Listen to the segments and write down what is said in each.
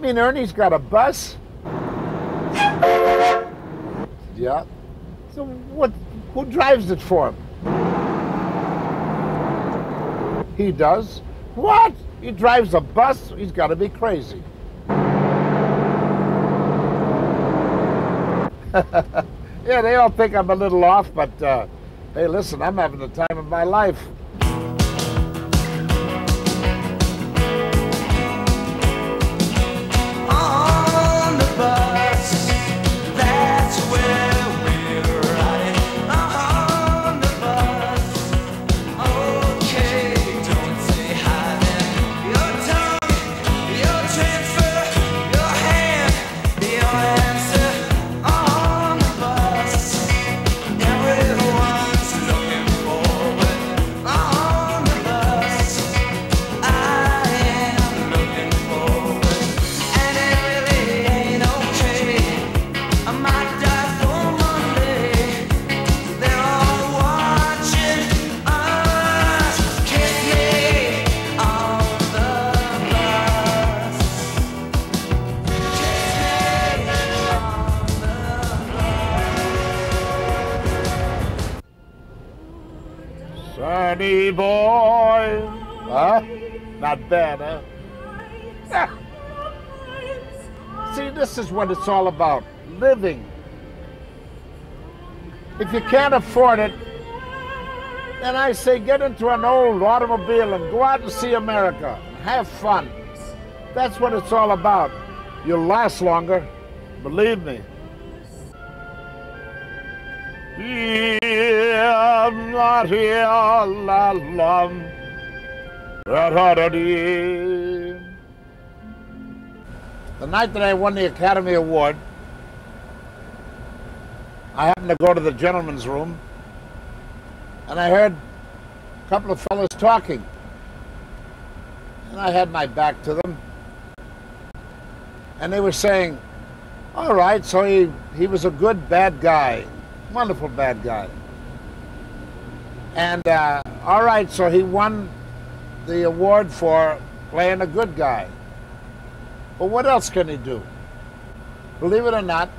mean Ernie's got a bus? Yeah. So who drives it for him? He does? What? He drives a bus? He's got to be crazy. Yeah, they all think I'm a little off, but hey, listen, I'm having the time of my life. On the bus, that's where we're riding. On the bus, okay, don't say hi then. Your tongue, your transfer, your hand, your answer. On the bus, everyone's looking forward. On the bus, I am looking forward. And it really ain't okay. I might die for Monday. They're all watching us. Kiss me on the bus. Kiss me on the bus. Sunny boy. Huh? Not bad, huh? See, this is what it's all about. Living. If you can't afford it, then I say get into an old automobile and go out and see America. Have fun. That's what it's all about. You'll last longer, believe me. I'm not here, la la. The night that I won the Academy Award, I happened to go to the gentleman's room, and I heard a couple of fellas talking. And I had my back to them. And they were saying, all right, so he was a good bad guy, wonderful bad guy. And all right, so he won the award for playing a good guy. But what else can he do? Believe it or not,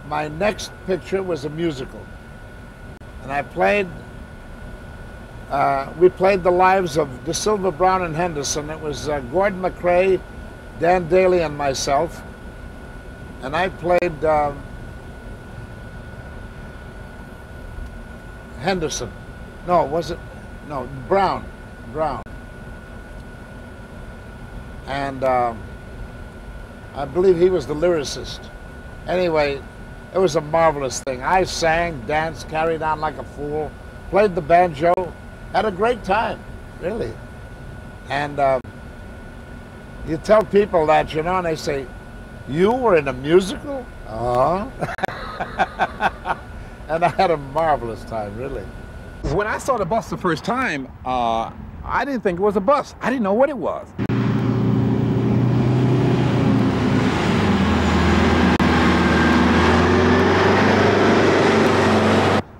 my next picture was a musical. And I played, we played the lives of De Silva, Brown, and Henderson. It was Gordon McRae, Dan Daly, and myself. And I played Henderson. No, was it? No, Brown. And I believe he was the lyricist. Anyway, it was a marvelous thing. I sang, danced, carried on like a fool, played the banjo, had a great time, really. And you tell people that, you know, and they say, you were in a musical? And I had a marvelous time, really. When I saw the bus the first time, I didn't think it was a bus. I didn't know what it was.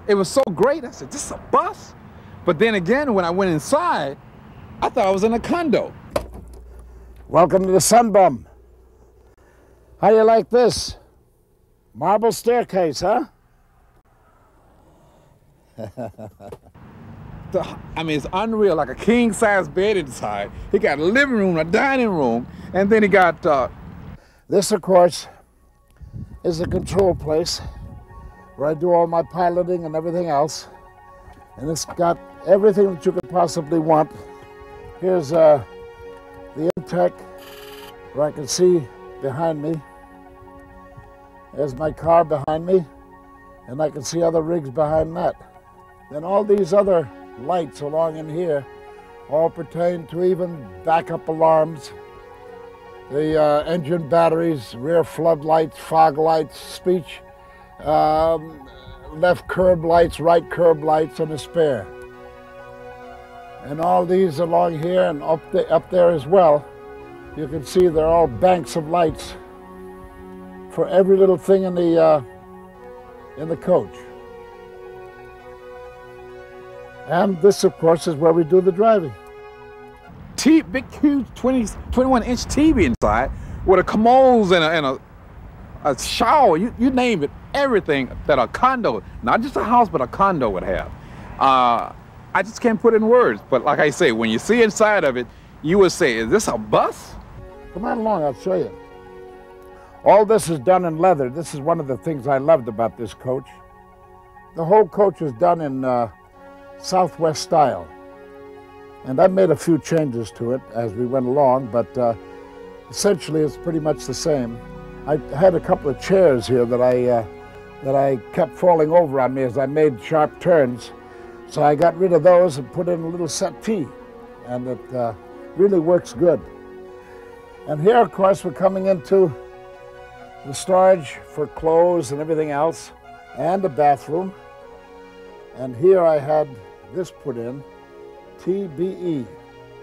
It was so great. I said, this is a bus? But then again, when I went inside, I thought I was in a condo. Welcome to the Sunbum. How you like this? Marble staircase, huh? I mean, it's unreal, like a king-size bed inside. He got a living room, a dining room, and then he got... This, of course, is the control place where I do all my piloting and everything else. And it's got everything that you could possibly want. Here's the intake, where I can see behind me. There's my car behind me, and I can see other rigs behind that. Then all these other lights along in here all pertain to even backup alarms, the engine batteries, rear floodlights, fog lights, speech, left curb lights, right curb lights, and a spare. And all these along here and up there as well, you can see they're all banks of lights for every little thing in the coach. And this, of course, is where we do the driving. Big, huge 21-inch TV inside with a commodes and a shower, you name it, everything that a condo, not just a house, but a condo would have. I just can't put it in words, but like I say, when you see inside of it, you would say, is this a bus? Come on along, I'll show you. All this is done in leather. This is one of the things I loved about this coach. The whole coach is done in Southwest style. And I made a few changes to it as we went along, but essentially it's pretty much the same. I had a couple of chairs here that I kept falling over on me as I made sharp turns. So I got rid of those and put in a little settee, and it really works good. And here, of course, we're coming into the storage for clothes and everything else, and a bathroom. And here I had this put in, TBE,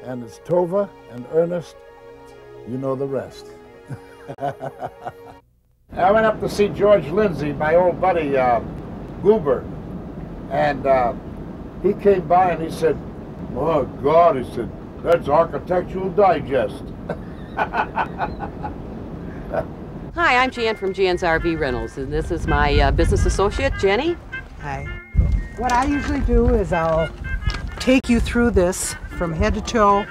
and it's Tova and Ernest, you know the rest. I went up to see George Lindsay, my old buddy, Goober, and he came by and he said, "Oh God," he said, "that's Architectural Digest." Hi, I'm Jan from Jan's RV Rentals, and this is my business associate, Jenny. Hi. What I usually do is I'll take you through this from head to toe,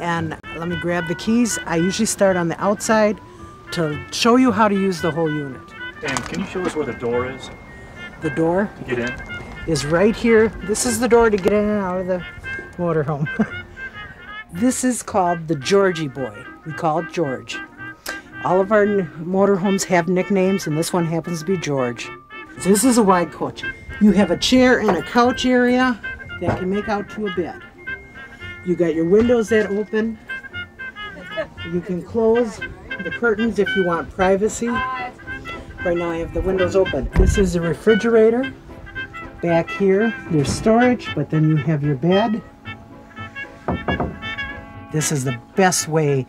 and let me grab the keys. I usually start on the outside to show you how to use the whole unit. And can you show us where the door is The door to get in? is right here. This is the door to get in and out of the motorhome. This is called the Georgie Boy. We call it George. All of our motorhomes have nicknames, and this one happens to be George. This is a wide coach. You have a chair and a couch area that can make out to a bed. You got your windows that open. You can close the curtains if you want privacy. Right now I have the windows open. This is a refrigerator. Back here, there's storage, but then you have your bed. This is the best way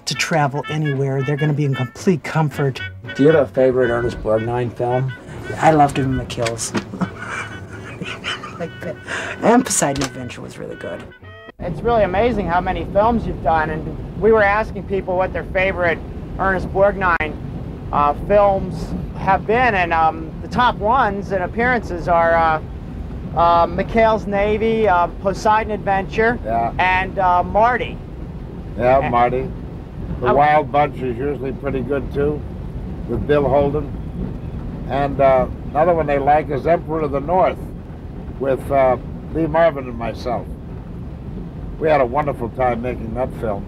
to travel anywhere. They're going to be in complete comfort. Do you have a favorite Ernest Borgnine film? I loved him in the Kills. Like that. And Poseidon Adventure was really good. It's really amazing how many films you've done, and we were asking people what their favorite Ernest Borgnine films have been, and the top ones in appearances are McHale's Navy, Poseidon Adventure, Yeah. and Marty. Yeah, Marty. The Wild Bunch is usually pretty good too, with Bill Holden. And another one they like is Emperor of the North, with Lee Marvin and myself. We had a wonderful time making that film.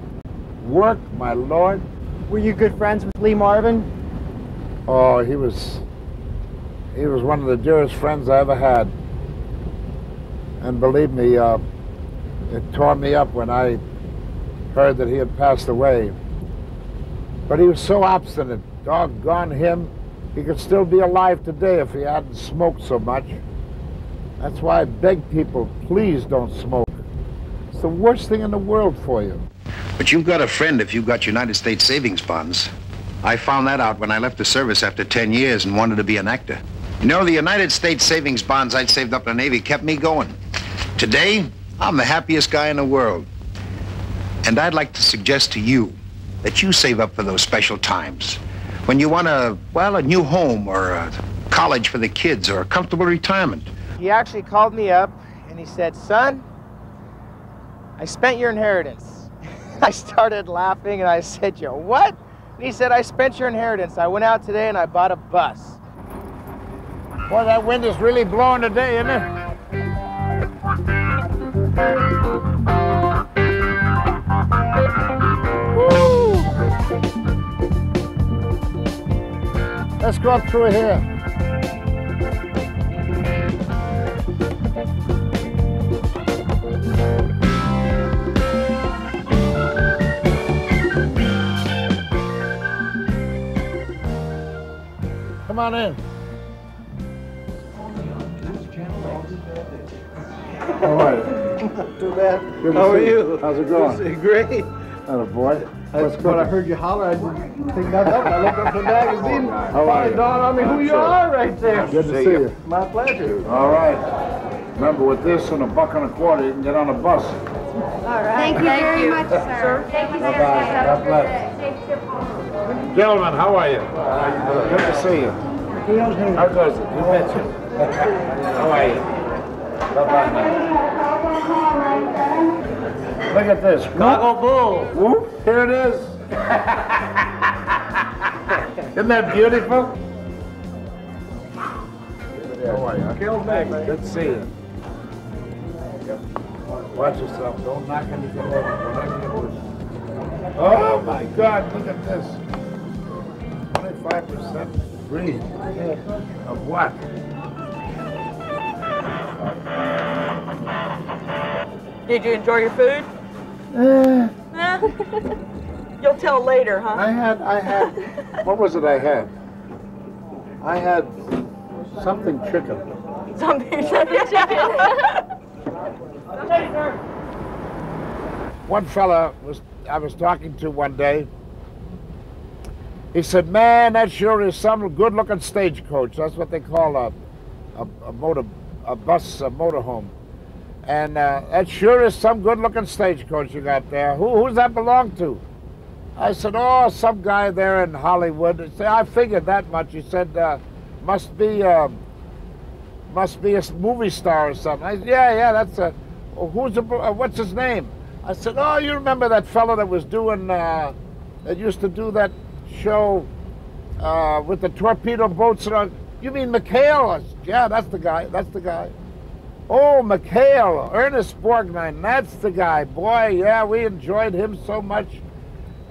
Work, my lord. Were you good friends with Lee Marvin? Oh, he was one of the dearest friends I ever had. And believe me, it tore me up when I heard that he had passed away. But he was so obstinate. Doggone him. He could still be alive today if he hadn't smoked so much. That's why I beg people, please don't smoke. It's the worst thing in the world for you. But you've got a friend if you've got United States savings bonds. I found that out when I left the service after 10 years and wanted to be an actor. You know, the United States savings bonds I'd saved up in the Navy kept me going. Today, I'm the happiest guy in the world. And I'd like to suggest to you that you save up for those special times. When you want a new home or a college for the kids or a comfortable retirement. He actually called me up and he said, "Son, I spent your inheritance." I started laughing and I said, "You what?" And he said, "I spent your inheritance. I went out today and I bought a bus." Boy, that wind is really blowing today, isn't it? Woo! Let's go up through here. Come on in. How are you? Too bad. Good to How are see you? How's it going? Great. Hello, boy. What's When I cooking? heard you holler, I didn't pick that up. I looked up the magazine. How are you? Dawned on me who you are right there. Good to see you. My pleasure. All right. Remember, with this and $1.25, you can get on a bus. All right. Thank you very much, sir. Thank you, Bye-bye. God bless. Gentlemen, how are you? Good to see you. How goes it? You betcha. How are you? Bye-bye, man. Look at this. Chicago Bull. Whoop, here it is. Isn't that beautiful? How are you? Good to see you. Watch yourself. Don't knock anything over. Oh my God, look at this. 25% free. Of what? Did you enjoy your food? You'll tell later, huh? I had, what was it I had? I had something chicken. Something chicken. One fella I was talking to one day, he said, man, that sure is some good-looking stagecoach. That's what they call a motorhome. And that sure is some good-looking stagecoach you got there. Who's that belong to? I said, oh, some guy there in Hollywood. He said, I figured that much. He said, must be a movie star or something. I said, yeah, that's a, what's his name? I said, oh, you remember that fellow that was doing, that used to do that show with the torpedo boats? You mean McHale? I said, yeah, that's the guy. Oh, McHale, Ernest Borgnine, that's the guy. Boy, yeah, we enjoyed him so much.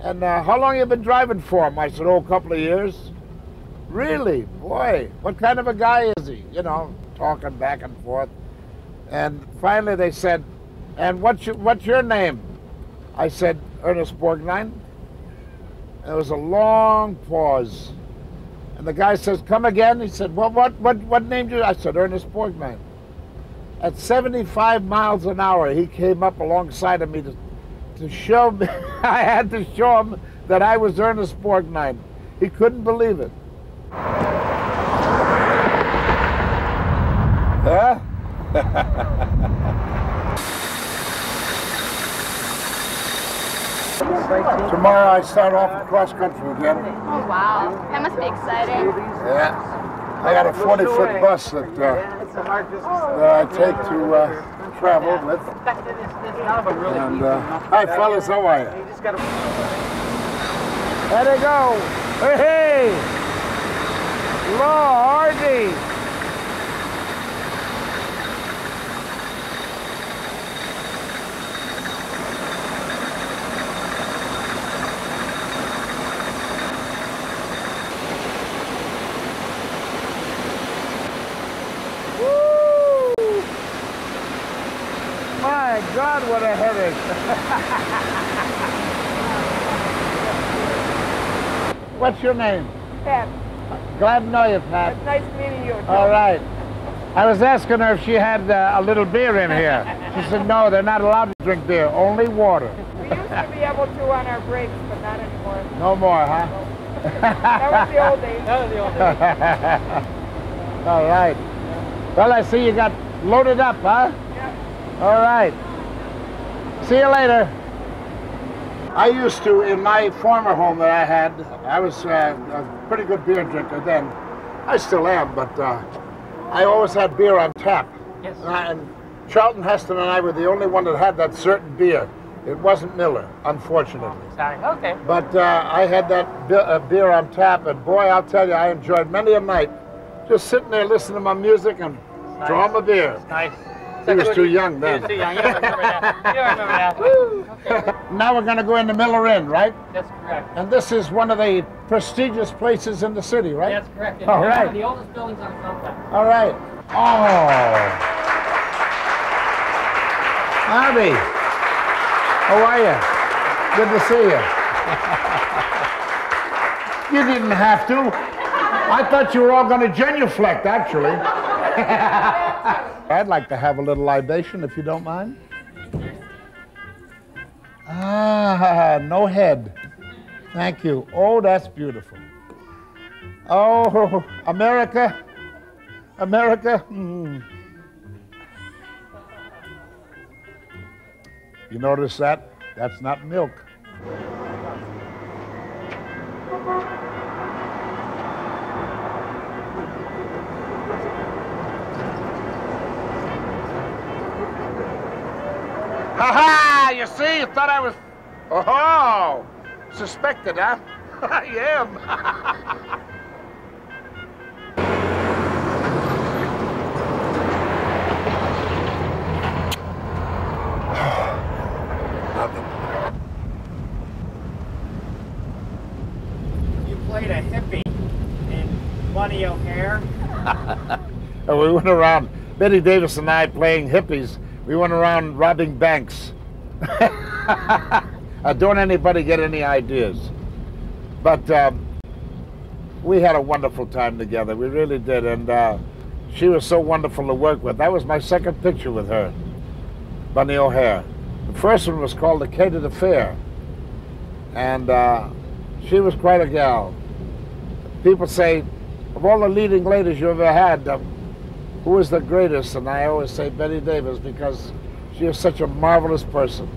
And how long you been driving for him? I said, oh, a couple of years. Really? Boy, what kind of a guy is he? You know, talking back and forth. And finally they said, and what's your name? I said, Ernest Borgnine. There was a long pause. And the guy says, come again? He said, well, what name do you? I said, Ernest Borgnine. At 75 miles an hour, he came up alongside of me to show me, I had to show him that I was Ernest Borgnine. He couldn't believe it. Huh? Tomorrow I start off cross country again. Oh wow, that must be exciting. Yeah, I got a 40-foot bus that I take to travel with. And hi fellas, how are you? There they go. Hey, Lordy. My God, what a headache. What's your name? Pat. Glad to know you, Pat. It's nice meeting you. All right. I was asking her if she had a little beer in here. She said, no, they're not allowed to drink beer, only water. We used to be able to on our breaks, but not anymore. No more, huh? That was the old days. That was the old days. All right. Well, I see you got loaded up, huh? All right. See you later. I used to, in my former home that I had, I was a pretty good beer drinker then. I still am, but I always had beer on tap. Yes. And Charlton Heston and I were the only one that had that certain beer. It wasn't Miller, unfortunately. Sorry. Okay. But I had that beer on tap, and boy, I'll tell you, I enjoyed many a night just sitting there listening to my music and drawing my beer. Nice. He was too young then. He was too young. You don't remember that. You don't remember that. Woo! Okay. Now we're going to go into Miller Inn, right? That's correct. And this is one of the prestigious places in the city, right? That's correct. All right. One of the oldest buildings on the complex. All right. Oh. Harvey. How are you? Good to see you. You didn't have to. I thought you were all going to genuflect, actually. I'd like to have a little libation, if you don't mind. Ah, no head. Thank you. Oh, that's beautiful. Oh, America. America. Mm. You notice that? That's not milk. Ha-ha! You see? You thought I was... Oh! Suspected, huh? I am. You played a hippie in Bunny O'Hare. We went around, Betty Davis and I playing hippies. We went around robbing banks. Don't anybody get any ideas. But we had a wonderful time together. We really did. And she was so wonderful to work with. That was my second picture with her, Bunny O'Hare. The first one was called The Kate of the Fair. And she was quite a gal. People say, of all the leading ladies you ever had, who is the greatest? And I always say Betty Davis, because she is such a marvelous person.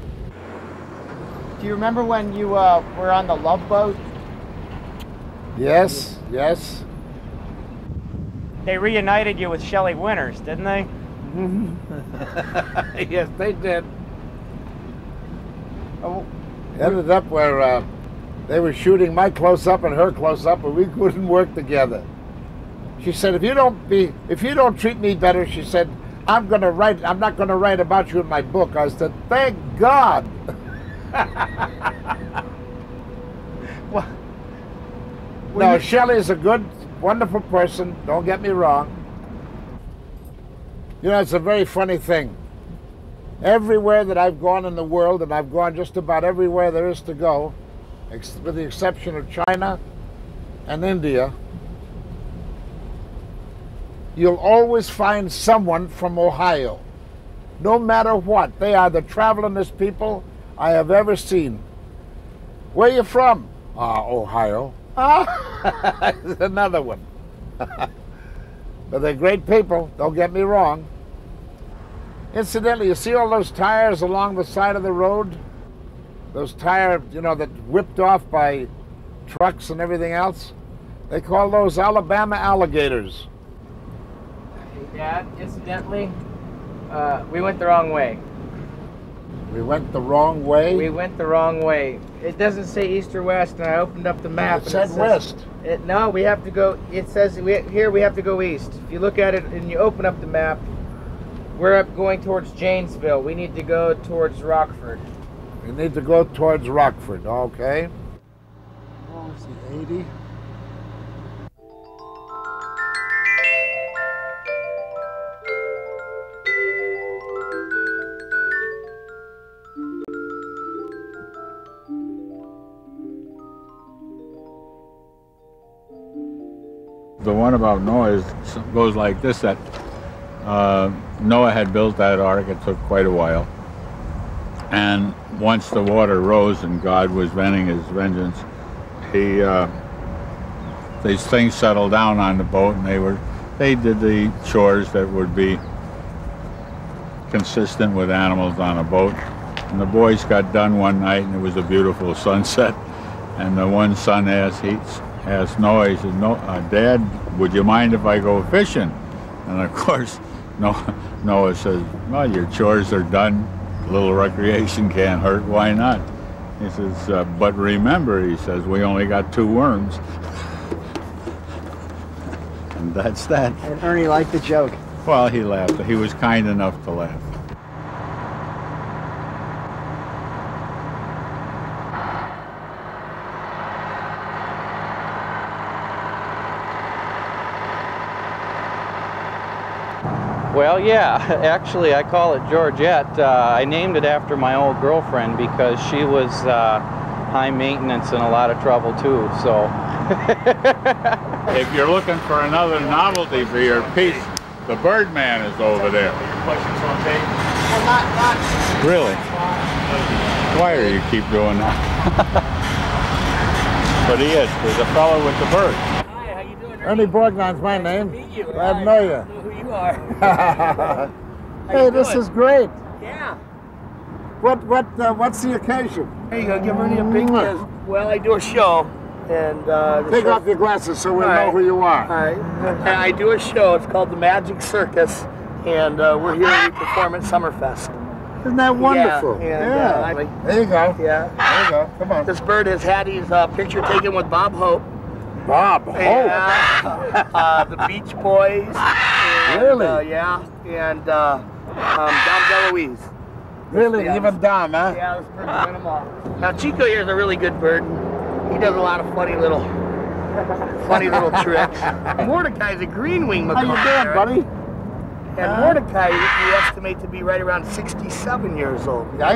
Do you remember when you were on the Love Boat? Yes, yes. They reunited you with Shelley Winters, didn't they? Yes, they did. Oh. Ended up where they were shooting my close-up and her close-up, and we couldn't work together. She said, if you don't treat me better, she said, I'm not gonna write about you in my book. I said, thank God. Well, no, Shelley's a good, wonderful person, don't get me wrong. You know, it's a very funny thing. Everywhere that I've gone in the world, and I've gone just about everywhere there is to go, with the exception of China and India, you'll always find someone from Ohio. No matter what, they are the travelingest people I have ever seen. Where you from? Ohio. Another one. But they're great people, don't get me wrong. Incidentally, you see all those tires along the side of the road? Those tires, you know, that whipped off by trucks and everything else? They call those Alabama alligators. Hey, Dad, incidentally, we went the wrong way. We went the wrong way? We went the wrong way. It doesn't say east or west, and I opened up the map. It said west. No, we have to go, it says here we have to go east. If you look at it and you open up the map, we're up going towards Janesville. We need to go towards Rockford. We need to go towards Rockford, okay. Oh, let's see, 80. The one about Noah goes like this, that Noah had built that ark. It took quite a while. And once the water rose and God was venting his vengeance, these things settled down on the boat, and they did the chores that would be consistent with animals on a boat. And the boys got done one night, and it was a beautiful sunset. And the one son asked Noah, he said, Dad, would you mind if I go fishing? And of course, Noah says, well, your chores are done. A little recreation can't hurt. Why not? He says, but remember, he says, we only got 2 worms. And that's that. And Ernie liked the joke. Well, he laughed. He was kind enough to laugh. Well, yeah, actually I call it Georgette. I named it after my old girlfriend because she was high maintenance and a lot of trouble too, so. If you're looking for another novelty for your piece, the Birdman is over there. Really? Why do you keep doing that? But he is. There's a fellow with the bird. Hi, how you doing? Ernie Borgnine's my name. Nice to meet you. Glad to know you. I know who you are. Hey, this is great. Yeah. What's the occasion? There you go. Give Ernie a big kiss. Well, I do a show, and take off your glasses so we'll know who you are. All right. And I do a show. It's called the Magic Circus, and we're here. We perform at Summerfest. Isn't that wonderful? Yeah. There you go. Yeah. There you go. Come on. This bird has had his picture taken with Bob Hope. Bob Hope? Yeah. The Beach Boys. And, Really? Yeah. And Dom DeLuise. Really? Even Dom, huh? Yeah, this bird's win them all. Now, Chico here is a really good bird. He does a lot of funny little tricks. Mordecai's a green-winged macaw. How you doing, buddy? And Mordecai, we estimate to be right around 67 years old. I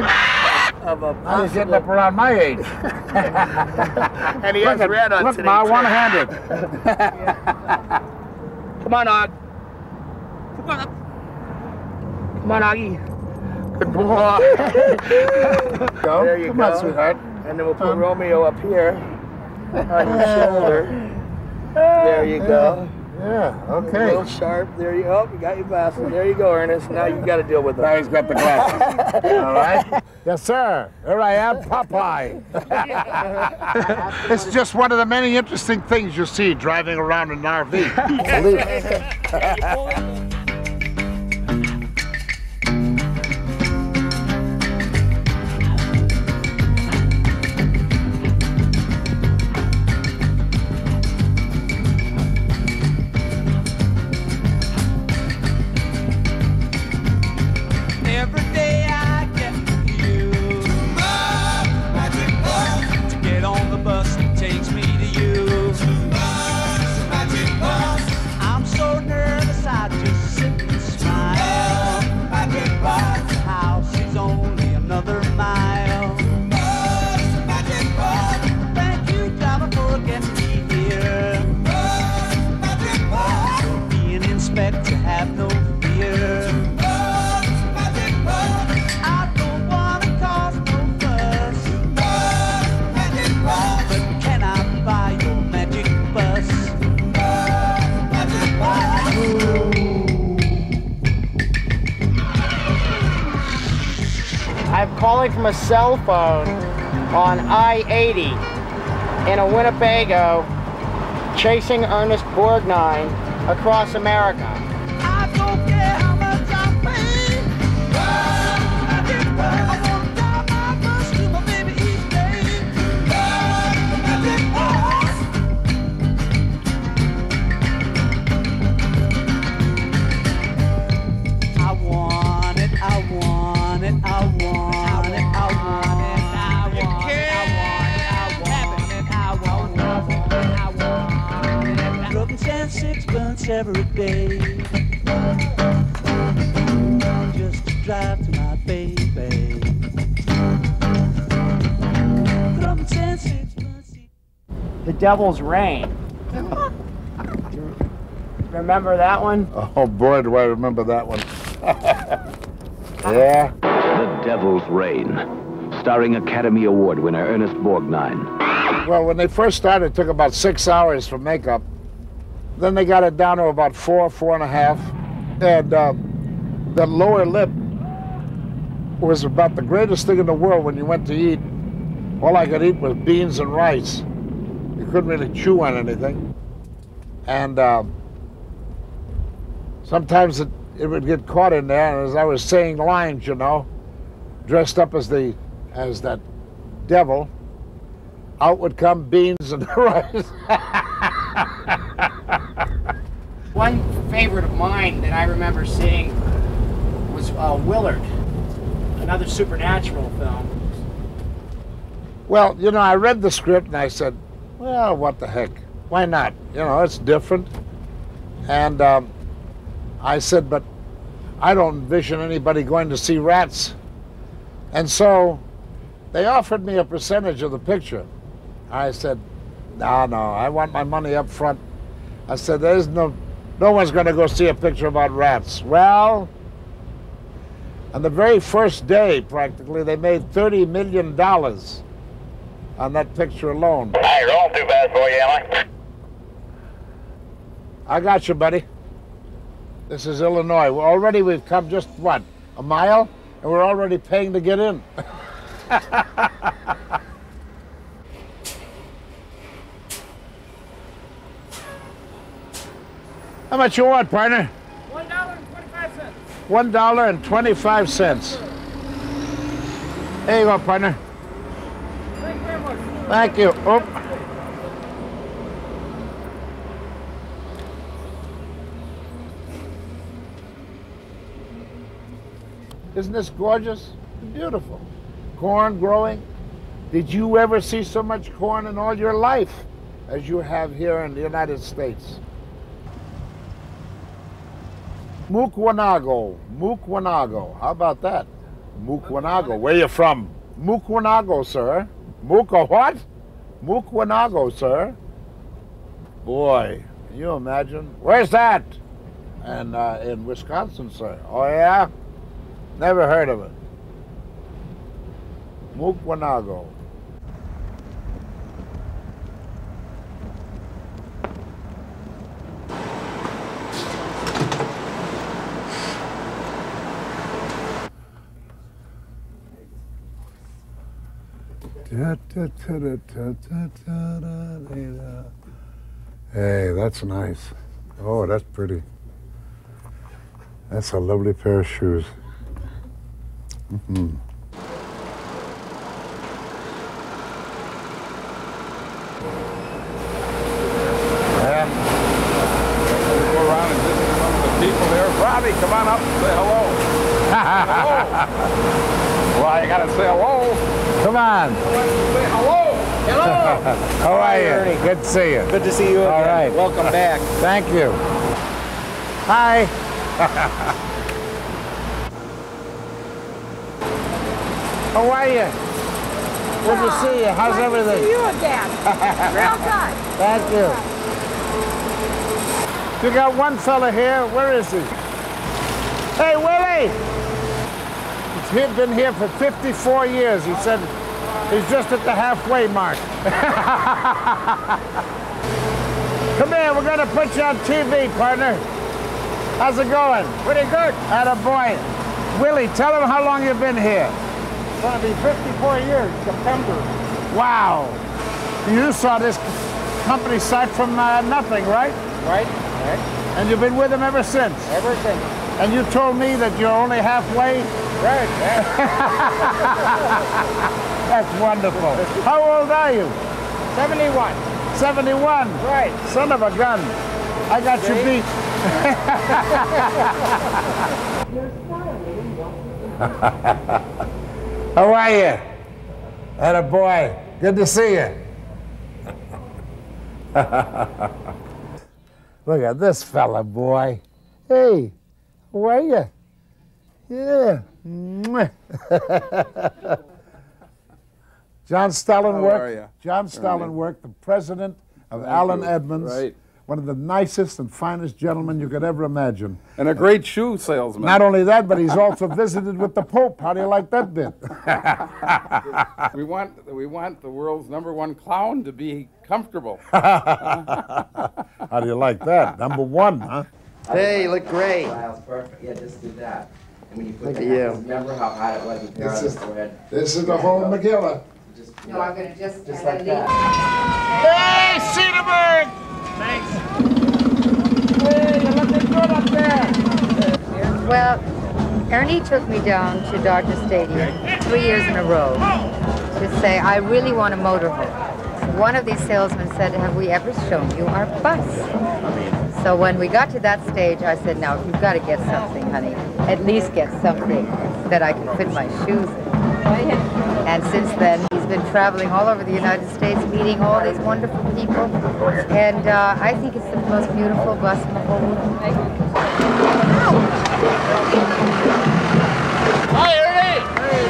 was getting up around my age. And he has red on today. Look, Ma, one-handed. Come on, Og. Come on up. Come on, Augie. Good boy. Go. There you Come go. on, sweetheart. And then we'll put Romeo up here on your shoulder. There you go. Yeah, A okay. little sharp. There you go. You got your glasses. There you go, Ernest. Now you got to deal with it. Now he's got the glasses. All right. Yes, sir. Here I am, Popeye. It's just one of the many interesting things you see driving around in an RV. Believe it. Every day I get you. Magic bus. To get on the bus that takes me to you. Magic bus. I'm so nervous I just sit and smile. Magic bus. The house is only another mile. Magic bus. Thank you, driver, for getting me here. Magic bus. Be an inspector, have no fear. I don't want to cause no fuss. Magic bus. But can I buy your magic bus? Magic bus. I'm calling from a cell phone on I-80 in a Winnebago, chasing Ernest Borgnine across America. I don't care how much I pay. Magic bus. I want to drive my bus to my baby each day. Magic bus. I want it, I want it, I want it, I want it, I want it, I want it, I want it. Rubbing 10 sixpence every day. Just to drive to my baby. Rubbing 10 sixpence. The Devil's Rain. Remember that one? Oh, boy, do I remember that one. Yeah. The Devil's Rain, starring Academy Award winner Ernest Borgnine. Well, when they first started, it took about 6 hours for makeup. Then they got it down to about 4.5. And the lower lip was about the greatest thing in the world when you went to eat. All I could eat was beans and rice. You couldn't really chew on anything. And sometimes it would get caught in there, and as I was saying lines, you know, dressed up as that devil, out would come beans and rice. One favorite of mine that I remember seeing was Willard, another supernatural film. Well, you know, I read the script and I said, well, what the heck? Why not? You know, it's different. And I said, but I don't envision anybody going to see rats. And so they offered me a percentage of the picture. I said, no, I want my money up front. I said, no one's going to go see a picture about rats. Well, on the very first day, practically, they made $30 million on that picture alone. I ain't rolling too fast for you, am I? I got you, buddy. This is Illinois. We've come just, what, a mile? And we're already paying to get in. How much you want, partner? $1.25. $1.25. There you go, partner. Thank you very much. Thank you. Oh. Isn't this gorgeous? Beautiful. Corn growing. Did you ever see so much corn in all your life as you have here in the United States? Mukwanago. Mukwanago. How about that? Mukwanago. Where you from? Mukwanago, sir. Muka what? Mukwanago, sir. Boy, can you imagine? Where's that? And in Wisconsin, sir. Oh, yeah? Never heard of it. Mukwanago. Hey, that's nice. Oh, that's pretty. That's a lovely pair of shoes. Mm-hmm. Yeah. Go around and visit some of the people there. Robbie, come on up and say hello. Hello. Well, you gotta say hello. Come on. Say hello. Hello. How are you? Ernie? Good to see you. Good to see you again. All right. Welcome back. Thank you. Hi. How are you? Good to see you. How's everything? See you again. Real good. Thank you. You got one fella here. Where is he? Hey, Willie! He's been here for 54 years. He said he's just at the halfway mark. Come here, we're going to put you on TV, partner. How's it going? Pretty good. Attaboy. Willie, tell him how long you've been here. It's going to be 54 years, September. Wow. You saw this company start from nothing, right? Right. And you've been with them ever since? Ever since. And you told me that you're only halfway? Right. That's wonderful. How old are you? 71. 71? Right. Son of a gun. I got you beat. How are you? Attaboy. Good to see you. Look at this fella, boy. Hey, how are you? Yeah. John Stellenwerk, the president of Allen Edmonds. Right. One of the nicest and finest gentlemen you could ever imagine. And a great shoe salesman. Not only that, but he's also visited with the Pope. How do you like that bit? we want the world's #1 clown to be comfortable. How do you like that? #1, huh? Hey, you look great. Style's perfect. Yeah, just do that. And when you put Look the at you. remember how hot it was with your on the forehead? This is the whole Megillah. No, I'm going to just like that. Hey, Cedarburg! Thanks. Hey, you're looking good up there. Well, Ernie took me down to Dodger Stadium 3 years in a row to say, I really want a motorhome. One of these salesmen said, have we ever shown you our bus? So when we got to that stage, I said, now, you've got to get something, honey. At least get something that I can put my shoes in. And since then, he's been traveling all over the United States, meeting all these wonderful people. And I think it's the most beautiful bus in the whole world. Hi, Ernie! Hey,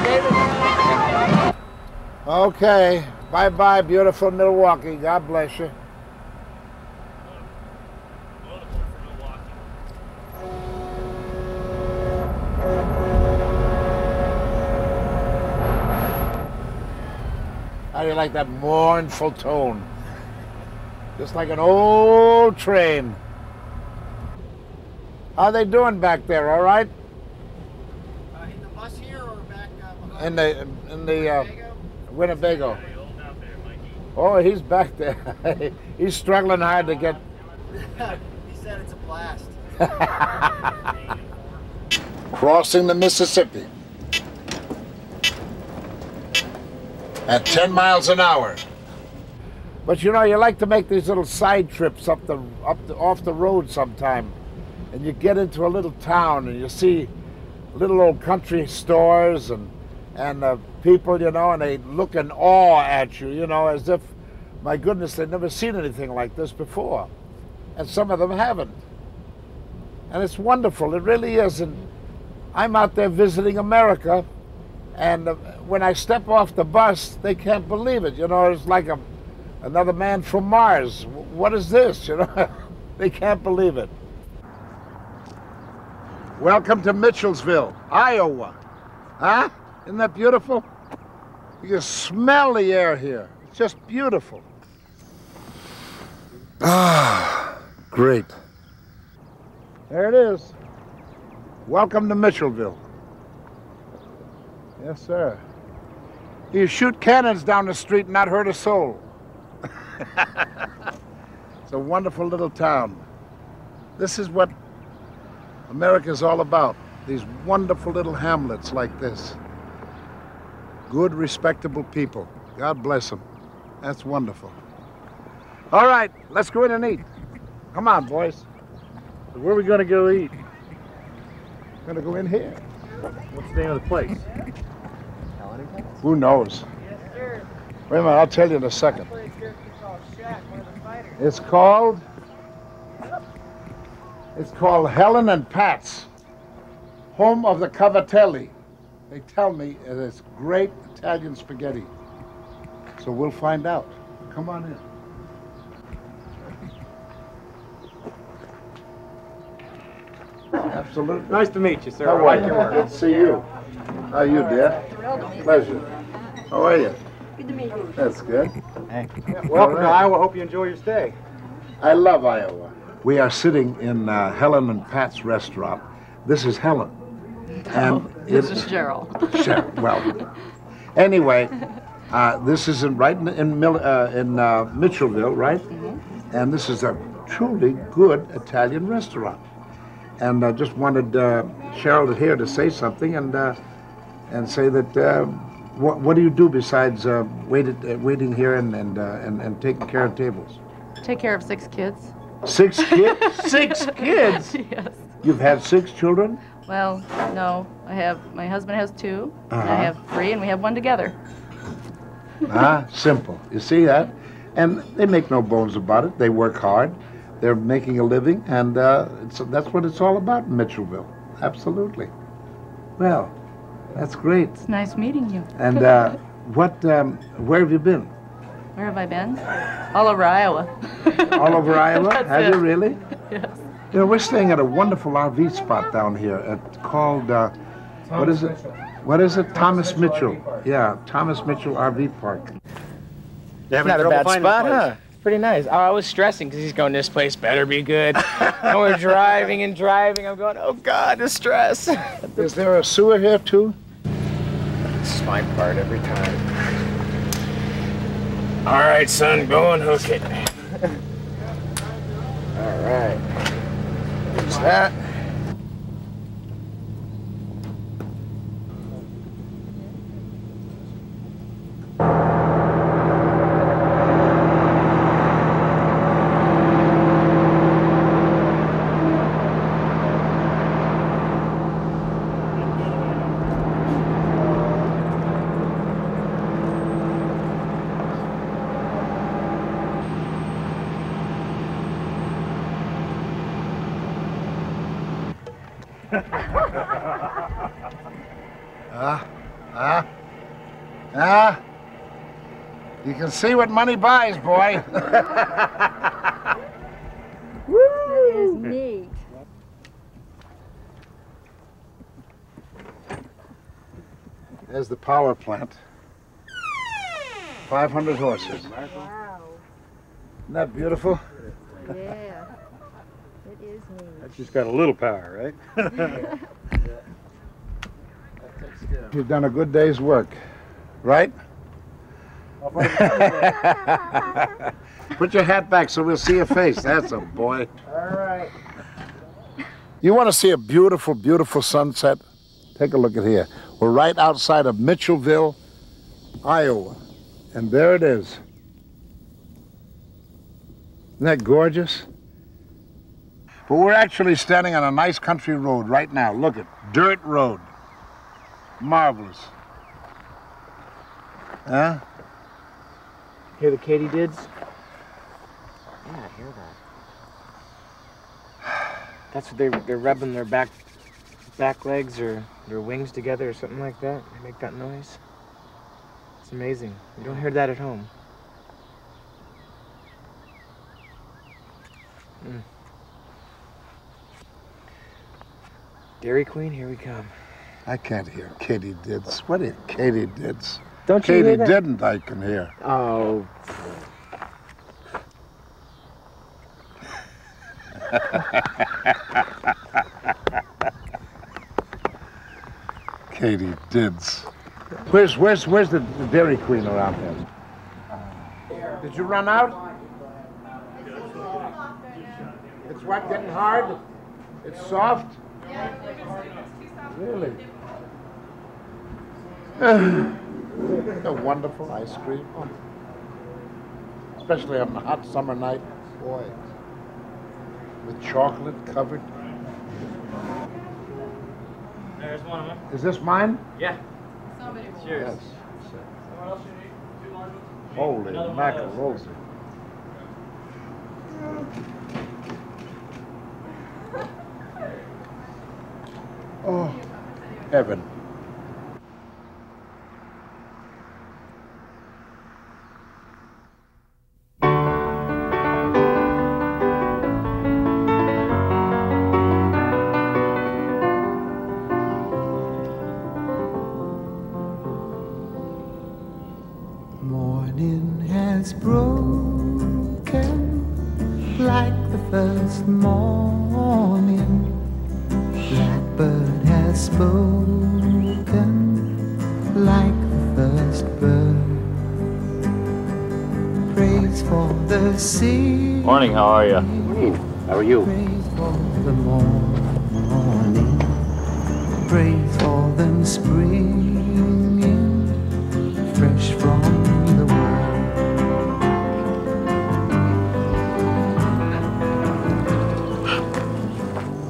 David. Okay. Bye-bye, beautiful Milwaukee. God bless you. How do you like that mournful tone? Just like an old train. How are they doing back there, all right? In the bus here or back In the Winnebago. Oh, he's back there. He's struggling hard to get. He said it's a blast. Crossing the Mississippi. at 10 miles an hour. But you know, you like to make these little side trips off the road sometime, and you get into a little town and you see little old country stores and people, you know, and they look in awe at you, you know, as if, my goodness, they've never seen anything like this before. And some of them haven't. And it's wonderful, it really is. And I'm out there visiting America, and when I step off the bus, they can't believe it. You know, it's like another man from Mars. What is this, you know? They can't believe it. Welcome to Mitchellville, Iowa. Huh? Isn't that beautiful? You can smell the air here. It's just beautiful. Ah, great. There it is. Welcome to Mitchellville. Yes, sir. You shoot cannons down the street and not hurt a soul. It's a wonderful little town. This is what America's all about. These wonderful little hamlets like this. Good, respectable people. God bless them. That's wonderful. All right, let's go in and eat. Come on, boys. Where are we going to go eat? We're going to go in here. What's the name of the place? Who knows? Wait a minute, I'll tell you in a second. It's called Helen and Pat's, home of the Cavatelli. They tell me it is great Italian spaghetti. So we'll find out. Come on in. Absolutely. Nice to meet you, sir. How are you? Good to see you. How are you, dear? Pleasure. How are you? Good to meet you. That's good. Hey. Welcome to Iowa. Hope you enjoy your stay. I love Iowa. We are sitting in Helen and Pat's restaurant. This is Helen. And This is Cheryl. Cheryl. Well, anyway, this is right in Mitchellville, right? Mm-hmm. And this is a truly good Italian restaurant. And I just wanted Cheryl here to say something and say that what do you do besides waiting here and taking care of tables? Take care of 6 kids. 6 kids? 6 kids? Yes. You've had 6 children? Well, no. My husband has 2, and I have 3, and we have 1 together. Simple. You see that? And they make no bones about it. They work hard. They're making a living, and that's what it's all about in Mitchellville. Absolutely. Well, that's great. It's nice meeting you. And where have you been? Where have I been? All over Iowa. All over Iowa? Have you really? Yes. You know, we're staying at a wonderful RV spot down here called, what is it? What is it? Thomas Mitchell. Yeah, Thomas Mitchell RV Park. It's not a bad spot, huh? Pretty nice. Oh, I was stressing because he's going, this place better be good. And we're driving and driving. I'm going, oh God, the stress. Is there a sewer here too? This is my part every time. All right, son, go and hook it. All right. There's that. You can see what money buys, boy. That is neat. There's the power plant. 500 horses. Wow. Isn't that beautiful? Yeah. It is neat. That's just got a little power, right? You've done a good day's work, right? Put your hat back so we'll see your face. That's a boy. All right. You want to see a beautiful, beautiful sunset? Take a look at here. We're right outside of Mitchellville, Iowa. And there it is. Isn't that gorgeous? But we're actually standing on a nice country road right now. Look at dirt road. Marvelous. Huh? Hear the katydids? Yeah, I hear that. That's what they're rubbing their back legs or their wings together or something like that. They make that noise. It's amazing. You don't hear that at home. Dairy Queen, here we come. I can't hear katydids. What are katydids? Don't you hear that? Didn't I can hear. Oh. Katydids. Where's the Dairy Queen around here? Did you run out? It's what, getting hard? It's soft? Really? A wonderful ice cream. Especially on a hot summer night. Boy. With chocolate covered. There's one of them. Is this mine? Yeah. It's yours. Yes. Holy mackerel. Oh, heaven. Morning has broken like the first morning. Blackbird has spoken like the first bird. Praise for the sea. Morning, how are you? How are you? Praise for the morning. Praise for them springing fresh from the world.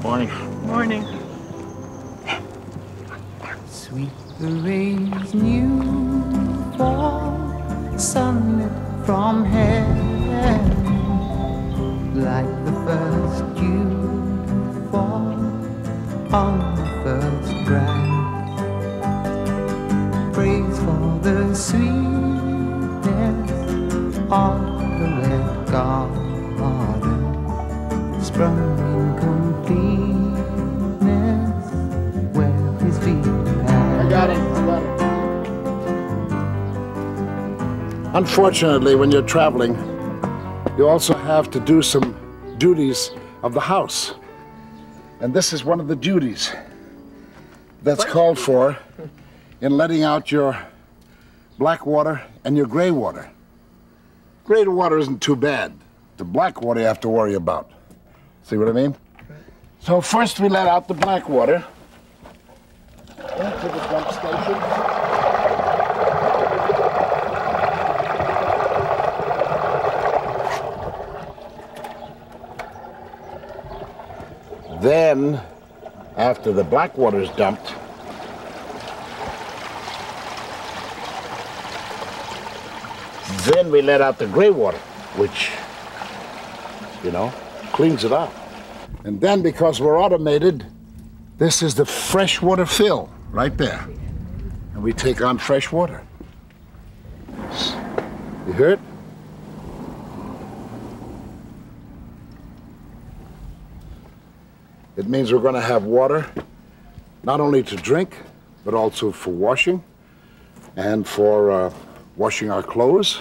Morning. Morning. Sweet the rain's new fall, sunlit from heaven, like the first dew fall on the first grass. Praise for the sweetness of the wet garden, sprung in completeness where his feet had. I got it. Unfortunately, when you're traveling, you also have to do some duties of the house. And this is one of the duties that's called for in letting out your black water and your gray water. Gray water isn't too bad. The black water you have to worry about. See what I mean? So first we let out the black water into the dump station. Then, after the black water is dumped, then we let out the gray water, which, you know, cleans it up. And then, because we're automated, this is the freshwater fill right there. And we take on fresh water. You hear it? It means we're going to have water not only to drink, but also for washing and for washing our clothes.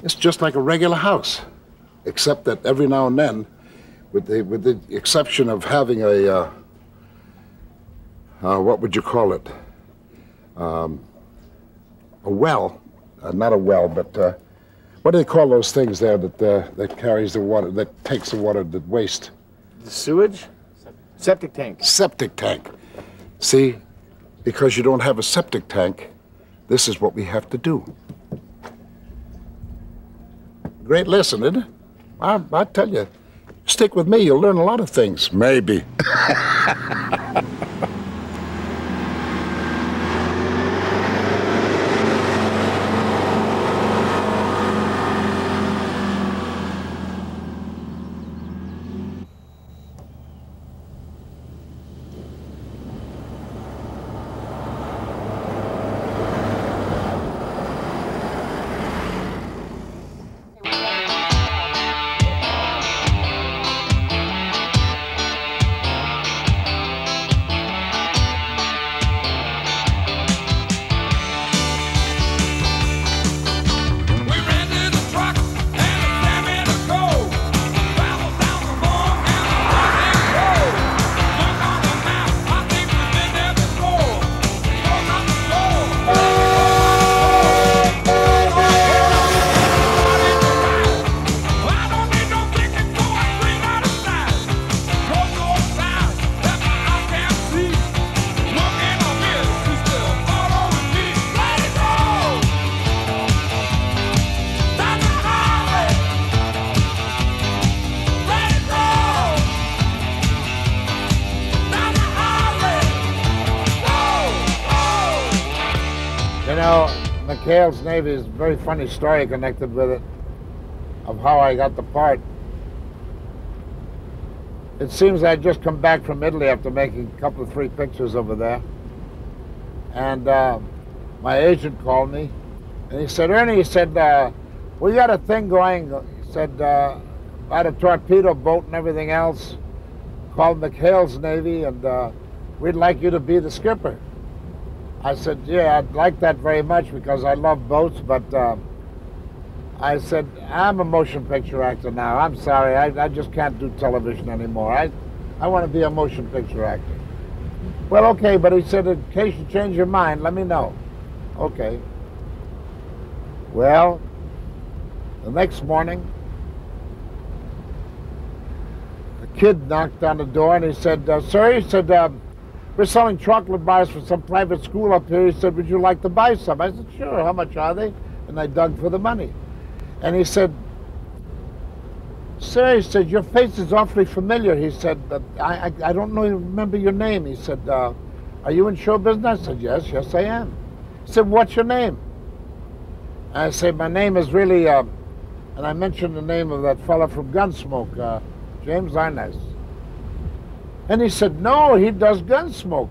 It's just like a regular house, except that every now and then, with the exception of having a, what would you call it? A well, not a well, but what do they call those things there that carries the water, that takes the water, that waste? The sewage? Septic tank. Septic tank. See, because you don't have a septic tank, this is what we have to do. great lesson, isn't it? I tell you, stick with me, you'll learn a lot of things. Maybe. McHale's Navy is a very funny story connected with it, of how I got the part. It seems I'd just come back from Italy after making a couple of 3 pictures over there. And my agent called me, and he said, Ernie, he said, we got a thing going, he said, about a torpedo boat and everything else called McHale's Navy, and we'd like you to be the skipper. I said, yeah, I'd like that very much because I love boats, but I said, I'm a motion picture actor now. I'm sorry, I just can't do television anymore. I want to be a motion picture actor. Well, okay, but he said, in case you change your mind, let me know. Okay. Well, the next morning, a kid knocked on the door and he said, sir, he said, we're selling chocolate bars for some private school up here. He said, would you like to buy some? I said, sure, how much are they? And I dug for the money. And he said, sir, he said, your face is awfully familiar. He said, I don't know, remember your name. He said, are you in show business? I said, yes, I am. He said, what's your name? And I said, my name is really, and I mentioned the name of that fella from Gunsmoke, James Ernest. And he said, no, he does Gunsmoke.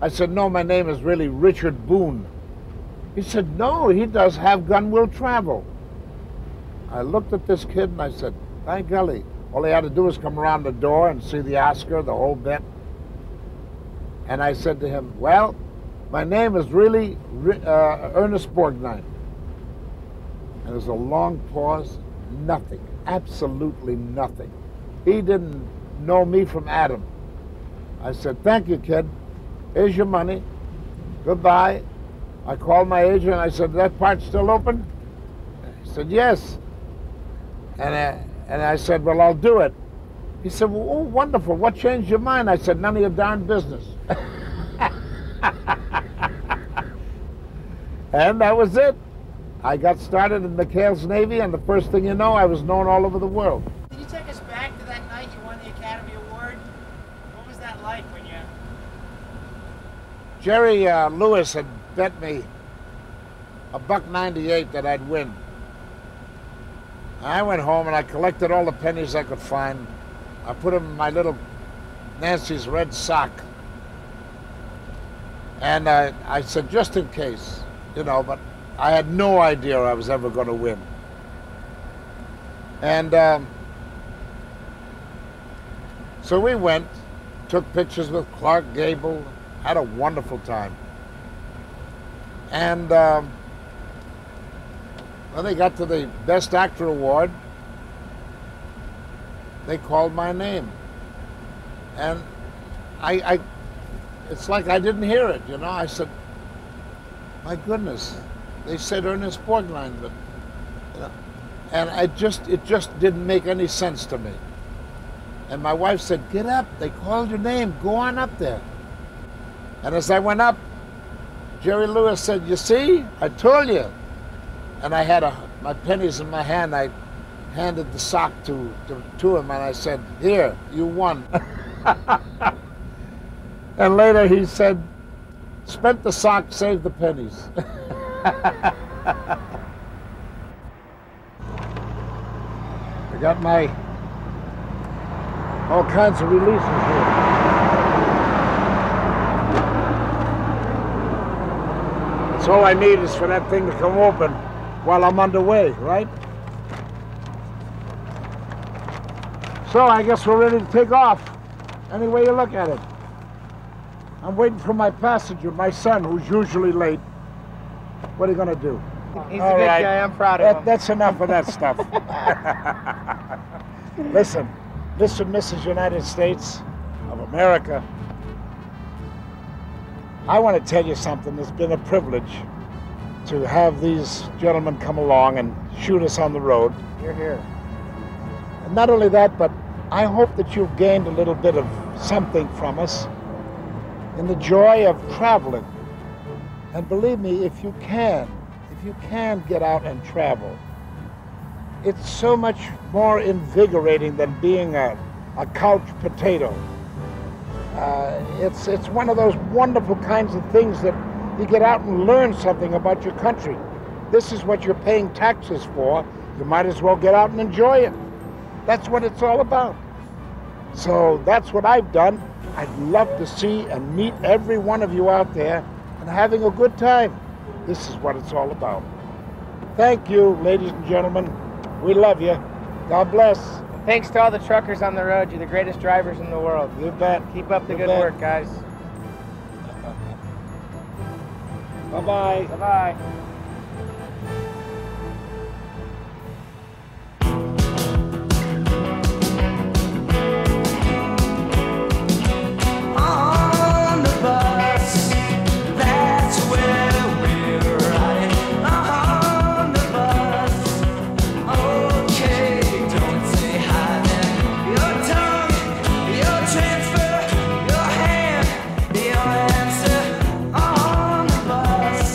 I said, no, my name is really Richard Boone. He said, no, he does Have Gun Will Travel. I looked at this kid and I said, by golly, all he had to do was come around the door and see the Oscar, the whole bit. And I said to him, well, my name is really Ernest Borgnine. And there's a long pause, nothing, absolutely nothing. He didn't know me from Adam. I said, thank you, kid. Here's your money. Goodbye. I called my agent. I said, that part's still open? He said, yes. And I said, well, I'll do it. He said, well, oh, wonderful. What changed your mind? I said, none of your darn business. And that was it. I got started in McHale's Navy, and the first thing you know, I was known all over the world. Can you take us back to that night you won the Academy Award? What was that like when you... Jerry Lewis had bet me $1.98 that I'd win. I went home and I collected all the pennies I could find. I put them in my little Nancy's red sock. And I said, just in case, you know, but I had no idea I was ever going to win. And so we went, took pictures with Clark Gable, had a wonderful time. And when they got to the Best Actor Award, they called my name. And it's like I didn't hear it, you know. I said, my goodness, they said Ernest Borgnine, but, you know, and it just didn't make any sense to me. And my wife said, get up, they called your name, go on up there. And as I went up, Jerry Lewis said, you see, I told you. And I had my pennies in my hand. I handed the sock to him, and I said, "Here, you won." And later he said, "Spent the sock, saved the pennies." I got my all kinds of releases here. That's all I need is for that thing to come open while I'm underway, right? So I guess we're ready to take off, any way you look at it. I'm waiting for my passenger, my son, who's usually late. What are you going to do? He's a good guy. I'm proud of him. That's enough of that stuff. Listen, Mr. and Mrs. United States of America, I want to tell you something. It's been a privilege to have these gentlemen come along and shoot us on the road. You're here. And not only that, but I hope that you've gained a little bit of something from us in the joy of traveling. And believe me, if you can get out and travel, it's so much more invigorating than being a couch potato. It's one of those wonderful kinds of things that you get out and learn something about your country. This is what you're paying taxes for. You might as well get out and enjoy it. That's what it's all about. So that's what I've done. I'd love to see and meet every one of you out there and having a good time. This is what it's all about. Thank you, ladies and gentlemen. We love you. God bless. Thanks to all the truckers on the road. You're the greatest drivers in the world. You bet. Keep up the You good bet. work, guys. Bye-bye. Bye-bye. On the bus, that's where we're riding. On the bus, okay, don't say hi then. Your tongue, your transfer, your hand, your answer. On the bus,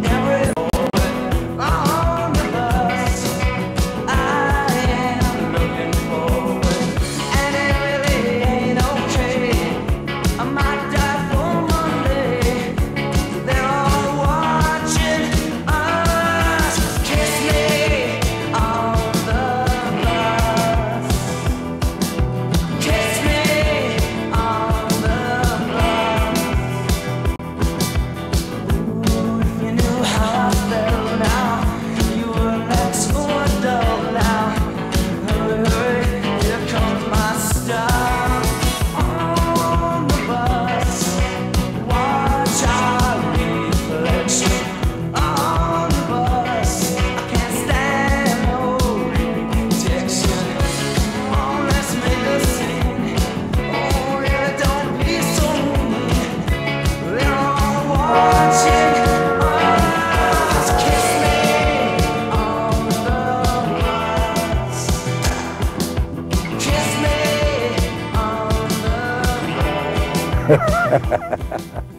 every moment. On the bus, I am looking forward, and it really ain't okay. I might die for Monday. They're all watching us. Kiss me on the bus. Kiss me on the bus. Ooh, if you knew how I felt now, you would act so dull now. Hurry, hurry, here comes my stop. On the bus, watch our reflection. On the bus, I can't stand no rejection. Oh, let's make a scene. Oh, yeah, don't be so mean. They're all watching us. Kiss me on the bus. Kiss me on the bus.